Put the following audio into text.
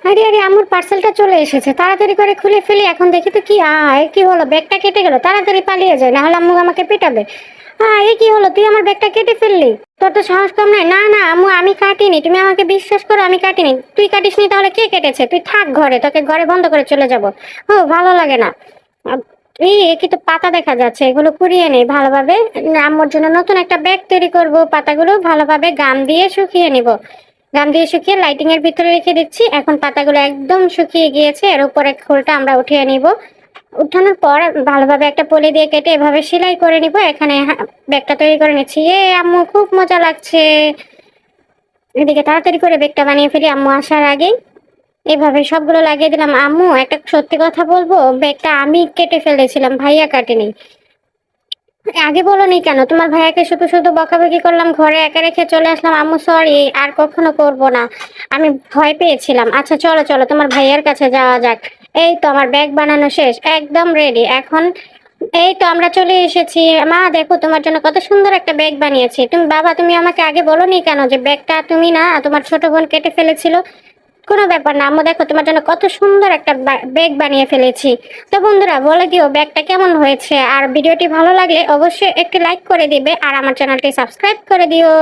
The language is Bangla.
আরে আরে, আমার পার্সেলটা চলে এসেছে, তাড়াতাড়ি করে খুলে ফেলি। এখন দেখি তো কি কি হলো, ব্যাগটা কেটে গেল। তাড়াতাড়ি পালিয়ে যায়, না হলে আম্মু আমাকে পিটাবে। এই কি হলো, তুই আমার ব্যাগটা কেটে ফেললি? তোর তো সাহস কম নাই। না না আম্মু, আমি কাটিনি, তুমি আমাকে বিশ্বাস করো, আমি কাটিনি। তুই কাটিসনি তাহলে কে কেটেছে? তুই থাক ঘরে, তোকে ঘরে বন্ধ করে চলে যাব। ও ভালো লাগে না। আব- এই কি তো পাতা দেখা যাচ্ছে, এগুলো কুড়িয়ে নেই ভালোভাবে। আম্মুর জন্য নতুন একটা ব্যাগ তৈরি করব। পাতাগুলো ভালোভাবে গাম দিয়ে শুকিয়ে নিব। গাম দিয়ে শুকিয়ে লাইটিং এর ভিতরে রেখে দিচ্ছি। এখন পাতাগুলো একদম শুকিয়ে গিয়েছে, এর উপরে খোলটা আমরা উঠিয়ে নিব। উঠানোর পর ভালোভাবে একটা পলি দিয়ে কেটে এভাবে সেলাই করে নিব। এখানে ব্যাগটা তৈরি করে নিচ্ছি। আম্মু খুব মজা লাগছে। এদিকে তাড়াতাড়ি করে ব্যাগটা বানিয়ে ফেলি আম্মু আসার আগেই। এভাবে সবগুলো লাগিয়ে দিলাম। আম্মু একটা সত্যি কথা বলবো, ব্যাগটা আমি কেটে ফেলেছিলাম, ভাইয়া কাটেনি। আগে বলোনি কেন? তোমার ভাইয়াকে শুধু শুধু বকাবকি করলাম, ঘরে একা রেখে চলে আসলাম। আম্মু সরি, আর কখনো করব না। আমি ভয় পেয়েছিলাম। আচ্ছা চলো চলো, তোমার ভাইয়ার কাছে যাওয়া যাক। এই তো আমার ব্যাগ বানানো শেষ, একদম রেডি এখন। এই তো আমরা চলে এসেছি। মা দেখো, তোমার জন্য কত সুন্দর একটা ব্যাগ বানিয়েছি। তুমি বাবা, তুমি আমাকে আগে বলোনি কেন যে ব্যাগটা তুমি না, তোমার ছোট বোন কেটে ফেলেছিল? কোনো ব্যাপার না আম্মু, দেখো তোমার জন্য কত সুন্দর একটা ব্যাগ বানিয়ে ফেলেছি। তো বন্ধুরা বলে দিও ব্যাগটা কেমন হয়েছে, আর ভিডিওটি ভালো লাগলে অবশ্যই একটি লাইক করে দিবে, আর আমার চ্যানেলটি সাবস্ক্রাইব করে দিও।